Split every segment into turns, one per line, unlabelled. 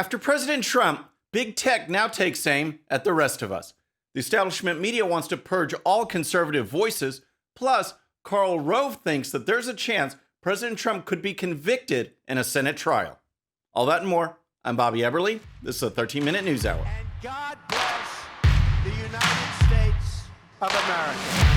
After President Trump, big tech now takes aim at the rest of us. The establishment media wants to purge all conservative voices. Plus, Karl Rove thinks that there's a chance President Trump could be convicted in a Senate trial. All that and more. I'm Bobby Eberle. This is a 13-minute news hour.
And God bless the United States of America.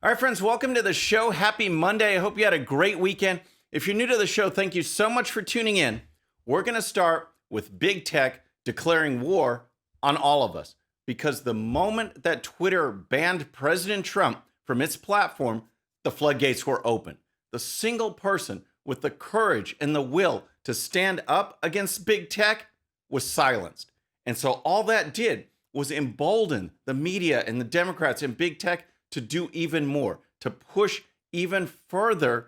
All right, friends, welcome to the show. Happy Monday. I hope you had a great weekend. If you're new to the show, thank you so much for tuning in. We're going to start with big tech declaring war on all of us, because the moment that Twitter banned President Trump from its platform, the floodgates were open. The single person with the courage and the will to stand up against big tech was silenced. And so all that did was embolden the media and the Democrats and big tech to do even more, to push even further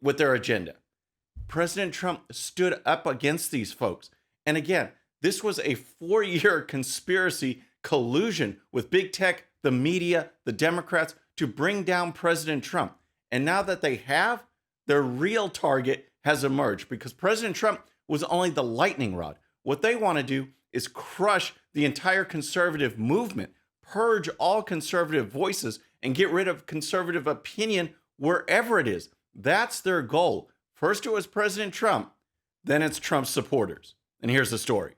with their agenda. President Trump stood up against these folks. And again, this was a 4-year conspiracy collusion with big tech, the media, the Democrats to bring down President Trump. And now that they have, their real target has emerged, because President Trump was only the lightning rod. What they want to do is crush the entire conservative movement, purge all conservative voices, and get rid of conservative opinion wherever it is. That's their goal. First it was President Trump, then it's Trump's supporters. And here's the story.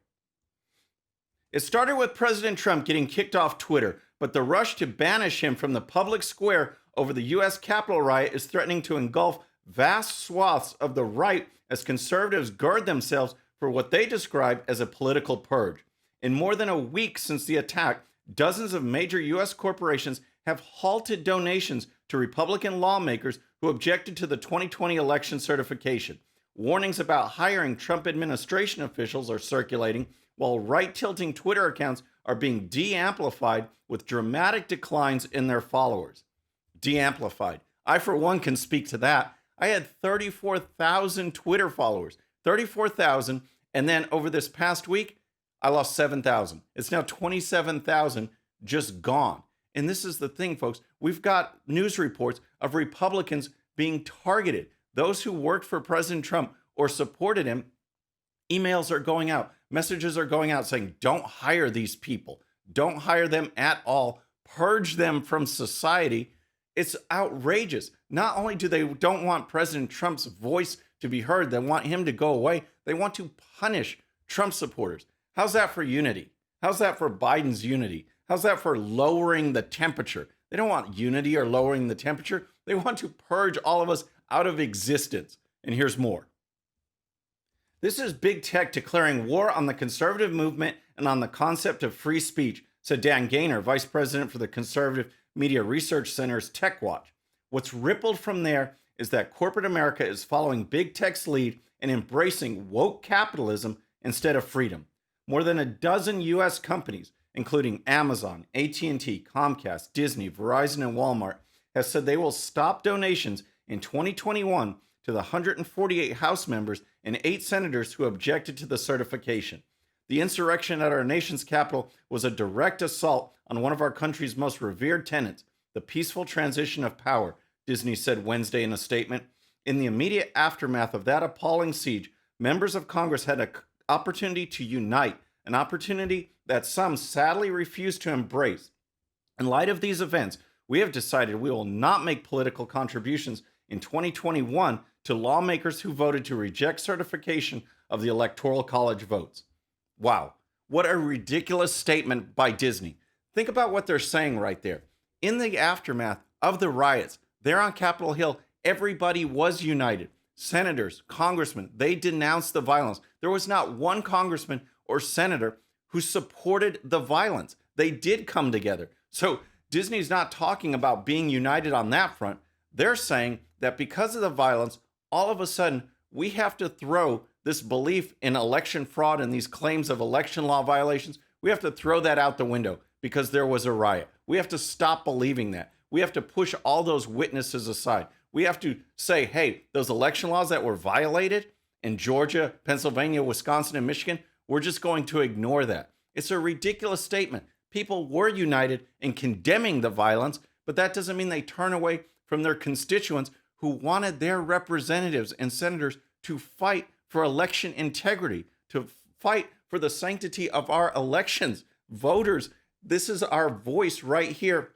It started with President Trump getting kicked off Twitter, but the rush to banish him from the public square over the U.S. Capitol riot is threatening to engulf vast swaths of the right as conservatives guard themselves for what they describe as a political purge. In more than a week since the attack, dozens of major U.S. corporations have halted donations to Republican lawmakers who objected to the 2020 election certification. Warnings about hiring Trump administration officials are circulating, while right-tilting Twitter accounts are being de-amplified with dramatic declines in their followers. De-amplified. I, for one, can speak to that. I had 34,000 Twitter followers. 34,000, and then over this past week, I lost 7,000. It's now 27,000 just gone. And this is the thing, folks. We've got news reports of Republicans being targeted. Those who worked for President Trump or supported him, emails are going out, messages are going out saying, don't hire these people. Don't hire them at all. Purge them from society. It's outrageous. Not only do they don't want President Trump's voice to be heard, they want him to go away. They want to punish Trump supporters. How's that for unity? How's that for Biden's unity? How's that for lowering the temperature? They don't want unity or lowering the temperature. They want to purge all of us out of existence. And here's more. This is big tech declaring war on the conservative movement and on the concept of free speech, said Dan Gaynor, vice president for the Conservative Media Research Center's Tech Watch. What's rippled from there is that corporate America is following big tech's lead and embracing woke capitalism instead of freedom. More than a dozen U.S. companies, including Amazon, AT&T, Comcast, Disney, Verizon, and Walmart, have said they will stop donations in 2021 to the 148 House members and 8 senators who objected to the certification. The insurrection at our nation's capital was a direct assault on one of our country's most revered tenets, the peaceful transition of power, Disney said Wednesday in a statement. In the immediate aftermath of that appalling siege, members of Congress had an opportunity to unite, an opportunity that some sadly refuse to embrace. In light of these events, we have decided we will not make political contributions in 2021 to lawmakers who voted to reject certification of the Electoral College votes. Wow, what a ridiculous statement by Disney. Think about what they're saying right there. In the aftermath of the riots, there on Capitol Hill, everybody was united. Senators, congressmen, they denounced the violence. There was not one congressman or senator who supported the violence. They did come together. So Disney's not talking about being united on that front. They're saying that because of the violence, all of a sudden, we have to throw this belief in election fraud and these claims of election law violations. We have to throw that out the window because there was a riot. We have to stop believing that. We have to push all those witnesses aside. We have to say, hey, those election laws that were violated in Georgia, Pennsylvania, Wisconsin, and Michigan, we're just going to ignore that. It's a ridiculous statement. People were united in condemning the violence, but that doesn't mean they turn away from their constituents who wanted their representatives and senators to fight for election integrity, to fight for the sanctity of our elections. Voters, this is our voice right here.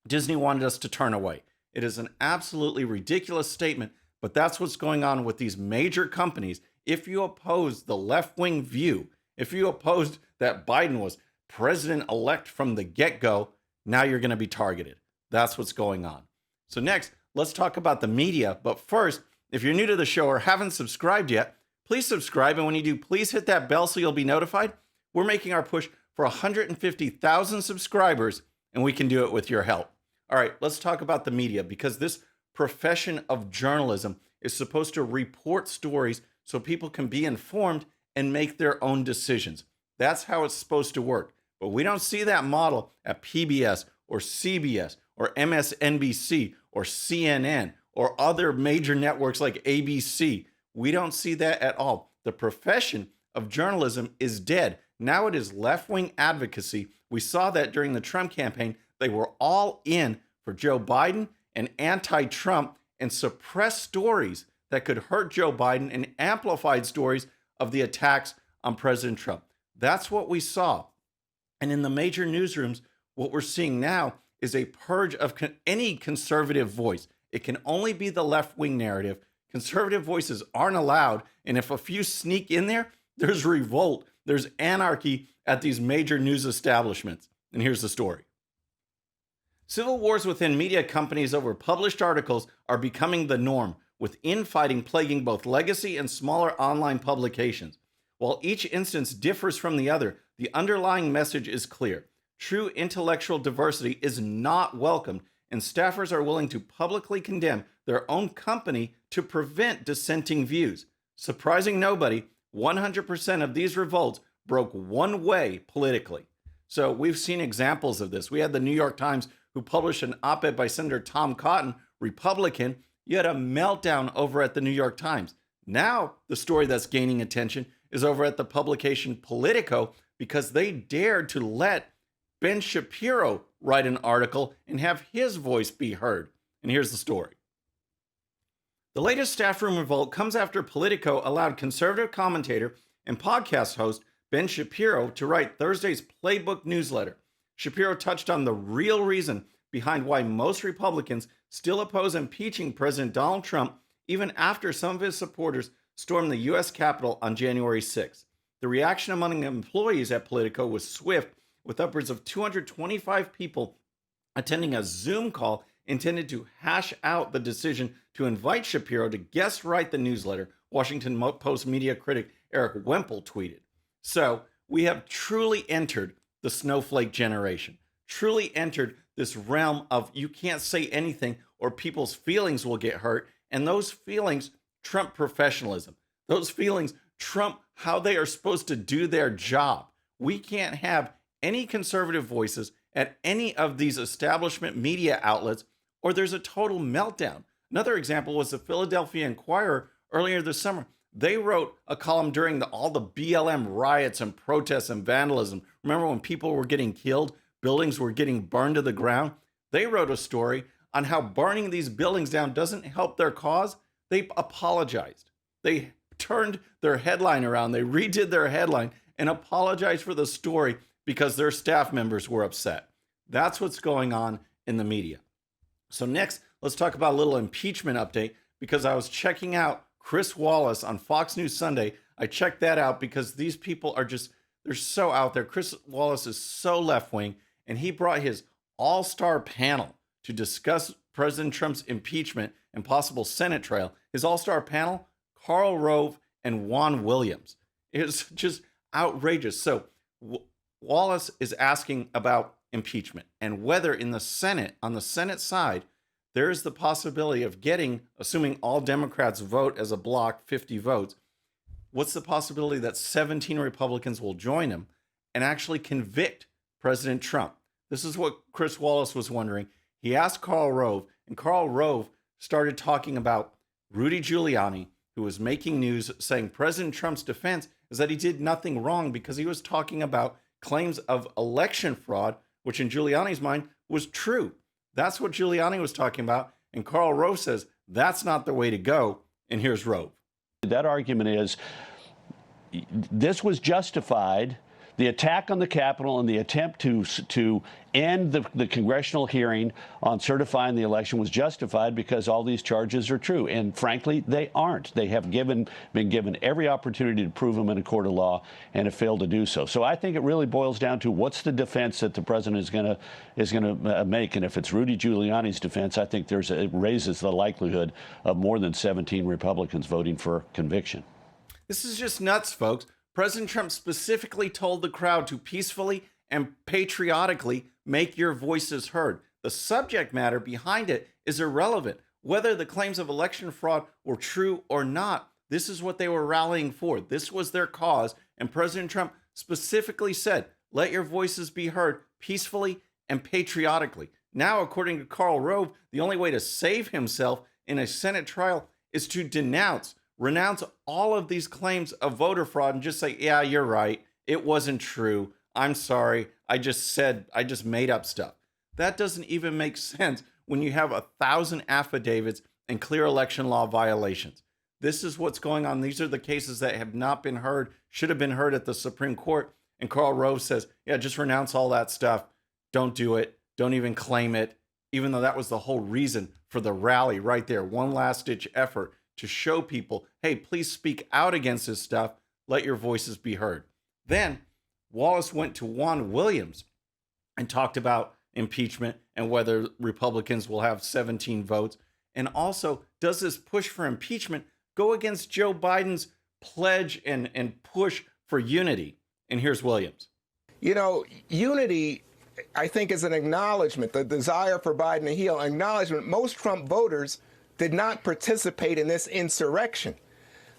Disney wanted us to turn away. It is an absolutely ridiculous statement, but that's what's going on with these major companies. If you oppose the left-wing view, if you opposed that Biden was president-elect from the get-go, now you're going to be targeted. That's what's going on. So next, let's talk about the media. But first, if you're new to the show or haven't subscribed yet, please subscribe. And when you do, please hit that bell so you'll be notified. We're making our push for 150,000 subscribers, and we can do it with your help. All right, let's talk about the media, because this profession of journalism is supposed to report stories so people can be informed and make their own decisions. That's how it's supposed to work. But we don't see that model at PBS or CBS or MSNBC or CNN or other major networks like ABC. We don't see that at all. The profession of journalism is dead. Now it is left-wing advocacy. We saw that during the Trump campaign. They were all in for Joe Biden and anti-Trump and suppressed stories that could hurt Joe Biden and amplified stories of the attacks on President Trump. That's what we saw. And in the major newsrooms, what we're seeing now is a purge of any conservative voice. It can only be the left-wing narrative. Conservative voices aren't allowed. And if a few sneak in there, there's revolt. There's anarchy at these major news establishments. And here's the story. Civil wars within media companies over published articles are becoming the norm, with infighting plaguing both legacy and smaller online publications. While each instance differs from the other, the underlying message is clear. True intellectual diversity is not welcomed, and staffers are willing to publicly condemn their own company to prevent dissenting views. Surprising nobody, 100% of these revolts broke one way politically. So we've seen examples of this. We had the New York Times, who published an op-ed by Senator Tom Cotton, Republican. You had a meltdown over at the New York Times. Now the story that's gaining attention is over at the publication Politico, because they dared to let Ben Shapiro write an article and have his voice be heard. And here's the story. The latest staff room revolt comes after Politico allowed conservative commentator and podcast host Ben Shapiro to write Thursday's Playbook newsletter. Shapiro touched on the real reason behind why most Republicans still oppose impeaching President Donald Trump, even after some of his supporters stormed the U.S. Capitol on January 6th. The reaction among employees at Politico was swift, with upwards of 225 people attending a Zoom call intended to hash out the decision to invite Shapiro to guest write the newsletter, Washington Post media critic Eric Wemple tweeted. So we have truly entered the snowflake generation, truly entered this realm of you can't say anything or people's feelings will get hurt. And those feelings trump professionalism. Those feelings trump how they are supposed to do their job. We can't have any conservative voices at any of these establishment media outlets, or there's a total meltdown. Another example was the Philadelphia Inquirer earlier this summer. They wrote a column during all the BLM riots and protests and vandalism. Remember when people were getting killed, buildings were getting burned to the ground? They wrote a story on how burning these buildings down doesn't help their cause. They apologized. They turned their headline around. They redid their headline and apologized for the story because their staff members were upset. That's what's going on in the media. So next, let's talk about a little impeachment update, because I was checking out Chris Wallace on Fox News Sunday. I checked that out because these people are they're so out there. Chris Wallace is so left-wing, and he brought his all-star panel to discuss President Trump's impeachment and possible Senate trial. His all-star panel, Karl Rove and Juan Williams. It's just outrageous. So Wallace is asking about impeachment and whether in the Senate, on the Senate side, there is the possibility of getting, assuming all Democrats vote as a block, 50 votes, what's the possibility that 17 Republicans will join him and actually convict President Trump? This is what Chris Wallace was wondering. He asked Karl Rove, and Karl Rove started talking about Rudy Giuliani, who was making news saying President Trump's defense is that he did nothing wrong because he was talking about claims of election fraud, which in Giuliani's mind was true. That's what Giuliani was talking about. And Karl Rove says that's not the way to go. And here's Rove.
That argument is this was justified. The attack on the Capitol and the attempt to end the congressional hearing on certifying the election was justified because all these charges are true. And frankly, they aren't. They have been given every opportunity to prove them in a court of law and have failed to do so. So I think it really boils down to what's the defense that the president is going to make. And if it's Rudy Giuliani's defense, I think it raises the likelihood of more than 17 Republicans voting for conviction.
This is just nuts, folks. President Trump specifically told the crowd to peacefully and patriotically make your voices heard. The subject matter behind it is irrelevant. Whether the claims of election fraud were true or not, this is what they were rallying for. This was their cause. And President Trump specifically said, let your voices be heard peacefully and patriotically. Now, according to Karl Rove, the only way to save himself in a Senate trial is to renounce all of these claims of voter fraud and just say, yeah, you're right. It wasn't true. I'm sorry. I just made up stuff. That doesn't even make sense when you have 1,000 affidavits and clear election law violations. This is what's going on. These are the cases that have not been heard, should have been heard at the Supreme Court. And Karl Rove says, yeah, just renounce all that stuff. Don't do it. Don't even claim it. Even though that was the whole reason for the rally right there. One last ditch effort to show people, hey, please speak out against this stuff. Let your voices be heard. Then Wallace went to Juan Williams and talked about impeachment and whether Republicans will have 17 votes. And also, does this push for impeachment go against Joe Biden's pledge and push for unity? And here's Williams.
You know, unity, I think, is an acknowledgement, the desire for Biden to heal, acknowledgement. Most Trump voters did not participate in this insurrection.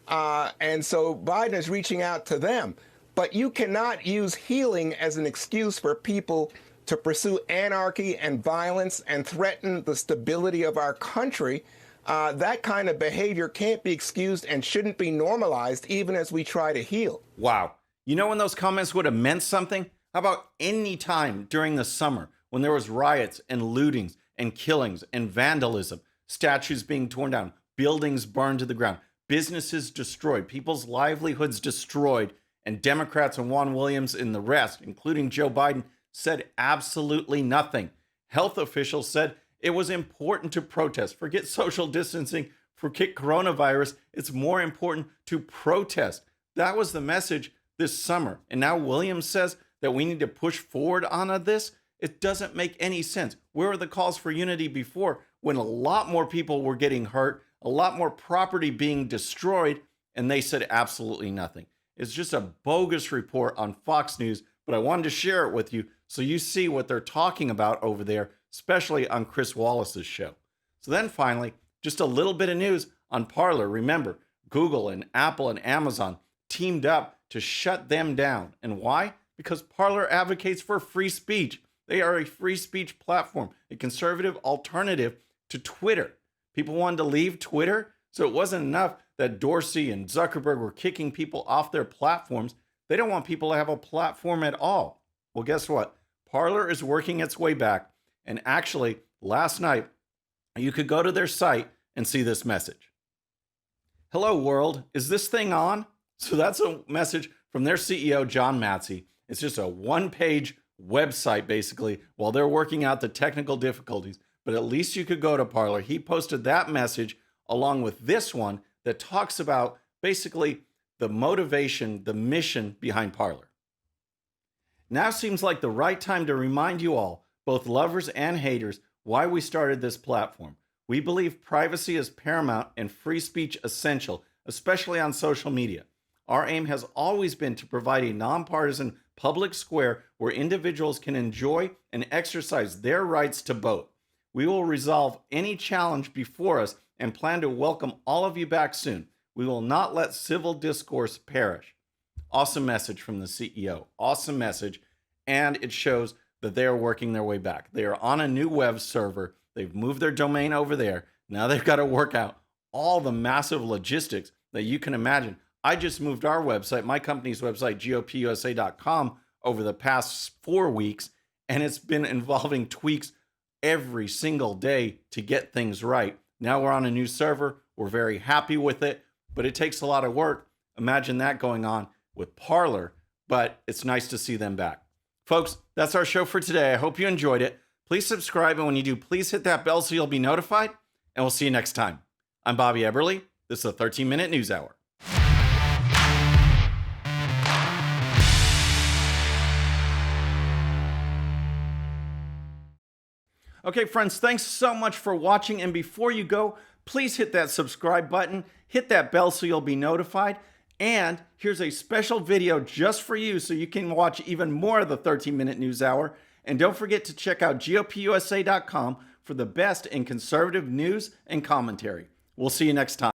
And so Biden is reaching out to them. But you cannot use healing as an excuse for people to pursue anarchy and violence and threaten the stability of our country. That kind of behavior can't be excused and shouldn't be normalized even as we try to heal.
Wow. You know when those comments would have meant something? How about any time during the summer when there was riots and lootings and killings and vandalism? Statues being torn down, buildings burned to the ground, businesses destroyed, people's livelihoods destroyed, and Democrats and Juan Williams and the rest, including Joe Biden, said absolutely nothing. Health officials said it was important to protest. Forget social distancing, forget coronavirus. It's more important to protest. That was the message this summer. And now Williams says that we need to push forward on this. It doesn't make any sense. Where were the calls for unity before, when a lot more people were getting hurt, a lot more property being destroyed, and they said absolutely nothing? It's just a bogus report on Fox News, but I wanted to share it with you so you see what they're talking about over there, especially on Chris Wallace's show. So then finally, just a little bit of news on Parler. Remember, Google and Apple and Amazon teamed up to shut them down. And why? Because Parler advocates for free speech. They are a free speech platform, a conservative alternative to Twitter. People wanted to leave Twitter, so it wasn't enough that Dorsey and Zuckerberg were kicking people off their platforms. They don't want people to have a platform at all. Well, guess what? Parler is working its way back. And actually, last night, you could go to their site and see this message. Hello, world. Is this thing on? So that's a message from their CEO, John Matzey. It's just a one-page website, basically, while they're working out the technical difficulties. But at least you could go to Parler. He posted that message along with this one that talks about basically the motivation, the mission behind Parler. Now seems like the right time to remind you all, both lovers and haters, why we started this platform. We believe privacy is paramount and free speech essential, especially on social media. Our aim has always been to provide a nonpartisan public square where individuals can enjoy and exercise their rights to vote. We will resolve any challenge before us and plan to welcome all of you back soon. We will not let civil discourse perish. Awesome message from the CEO. Awesome message. And it shows that they are working their way back. They are on a new web server. They've moved their domain over there. Now they've got to work out all the massive logistics that you can imagine. I just moved our website, my company's website, GOPUSA.com, over the past 4 weeks, and it's been involving tweaks every single day to get things right. Now we're on a new server. We're very happy with it, but it takes a lot of work. Imagine that going on with Parler, but it's nice to see them back. Folks, that's our show for today. I hope you enjoyed it. Please subscribe, and when you do, please hit that bell so you'll be notified, and we'll see you next time. I'm Bobby Eberle. This is a 13-minute news hour. Okay, friends, thanks so much for watching. And before you go, please hit that subscribe button, hit that bell so you'll be notified. And here's a special video just for you so you can watch even more of the 13-minute news hour. And don't forget to check out GOPUSA.com for the best in conservative news and commentary. We'll see you next time.